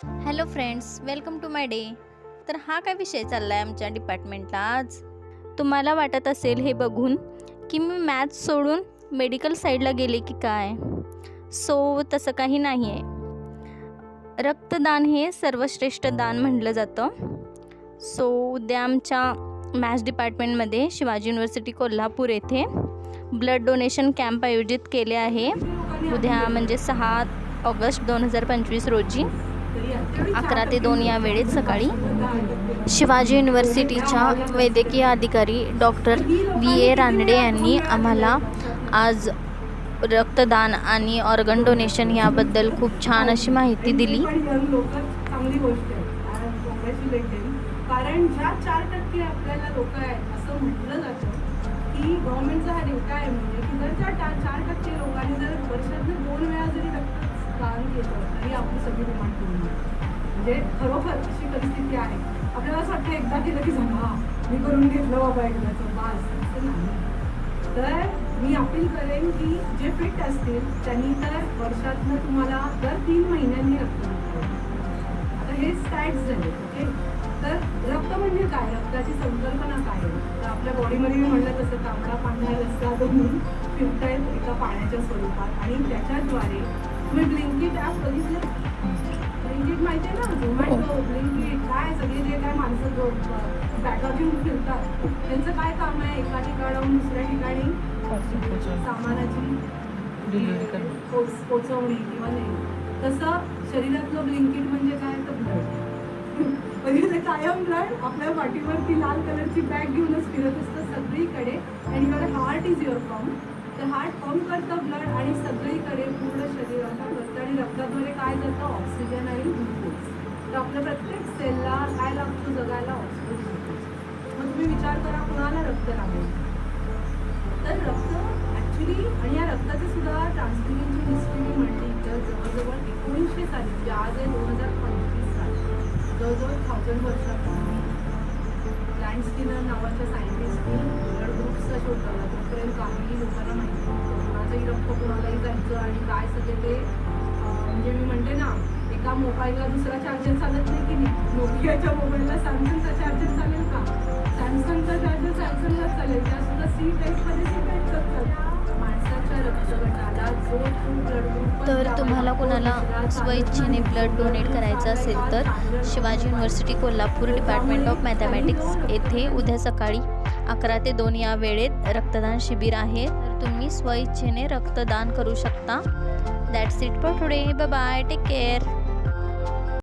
Hello friends, welcome to my day. तर हा काय विषय चालला आहे आमच्या डिपार्टमेंटला आज. तुम्हाला वाटत असेल हे बघून की मी मॅथ्स सोडून मेडिकल साईडला गेले की काय. तसं काही नाही आहे. रक्तदान हे सर्वश्रेष्ठ दान म्हटलं जातं. उद्या आमच्या मॅथ्स डिपार्टमेंटमध्ये शिवाजी युनिव्हर्सिटी कोल्हापूर येथे ब्लड डोनेशन कॅम्प आयोजित केले आहे. उद्या म्हणजे 6 ऑगस्ट 2025 रोजी 11 ते 2 या वेळेत सकाळी शिवाजी युनिव्हर्सिटीच्या वैद्यकीय अधिकारी डॉक्टर VA रानडे यांनी आम्हाला आज रक्तदान आणि ऑर्गन डोनेशन याबद्दल खूप छान अशी माहिती दिली. चांगली गोष्ट आहे, कारण ज्या 4% आपल्याला लोक आहेत असं म्हटलं जातं की गव्हर्नमेंटचा हा डेटा आहे, म्हणजे की जर त्या 4% लोकांनी जर वर्षातून 2 वेळा जरी रक्तदान केलं तरी आपली सगळी डिमांड पूर्ण होईल. म्हणजे खरोखर अशी परिस्थिती आहे. आपल्याला असं वाटतं एकदा केलं की झालं, मी करून घेतलं बाबा एकदाचं बास, असं नाही. तर मी अपील करेन की जे फिट असतील त्यांनी तर वर्षातनं तुम्हाला दर 3 महिन्यांनी रक्तदान करावं. आता हे स्टॅट्स झाले. ओके, तर रक्त म्हणजे काय, रक्ताची संकल्पना काय आहे. तर आपल्या बॉडीमध्ये मी म्हणलं तसं तांबडा पांढरा रस्ता दोन्ही फिरतायत एका पाण्याच्या स्वरूपात, आणि त्याच्याद्वारे तुम्ही ब्लिंकिट ॲप बघितलं. ब्लिंकिट माहिती आहे ना, झोमॅटो, ब्लिंकिट, काय सगळे जे काय माणसं बॅगा घेऊन फिरतात त्यांचं काय काम आहे, एका ठिकाणाहून दुसऱ्या ठिकाणी सामानाची पोचवणी किंवा नाही. तसं शरीरातलं ब्लिंकिट म्हणजे काय, तर ब्लड. म्हणजे ते कायम ब्लड आपल्या पाठीवरती लाल कलरची बॅग घेऊनच फिरत असतं सगळीकडे. आणि your heart is your pump. तर हार्ट पंप करतं ब्लड आणि सगळीकडे पूर्ण शरीराला करतं, आणि रक्ताद्वारे काय जातं, ऑक्सिजन आणि ग्लुकोज. तर आपल्या प्रत्येक सेलला काय लागतं जगायला, ऑक्सिजन. मग तुम्ही विचार करा कुणाला रक्त लागेल. तर रक्त ॲक्च्युली, आणि या रक्ताची सुद्धा ट्रान्सफ्युजनची हिस्ट्री मी म्हणली तर जवळजवळ 1900 साली, म्हणजे आज आहे 2025 साली, जवळजवळ 1000 वर्षापूर्वी लँड स्किनर नावाच्या सायंटिस्टनी ब्लड ग्रुप्सचा शोध लावला. तोपर्यंत काही लोकांना माहिती नव्हतं कुणाचंही रक्त कुणालाही जायचं आणि काय सगळे ते. म्हणजे मी म्हणते ना, एका मोबाईलला दुसरा चार्जर चालत नाही की नाही. नोकियाच्या मोबाईलला सॅमसंगचा चार्जर चालेल का, सॅमसंगचा चार्जर सॅमसंगला चालेल. त्यासुद्धा सी टाईपमध्ये सी टाईप करतात. माणसाच्या रक्तगटाला जो ब्लड ग्रुप. तर तुम्हाला कोणाला स्वइच्छेने ब्लड डोनेट करायचं असेल तर Shivaji university Kolhapur department of mathematics येथे उद्या सकाळी 11 ते 2 या वेळेत रक्तदान शिबिर आहे. तर तुम्ही स्वइच्छेने रक्तदान करू शकता. That's it for today. Bye bye, take care.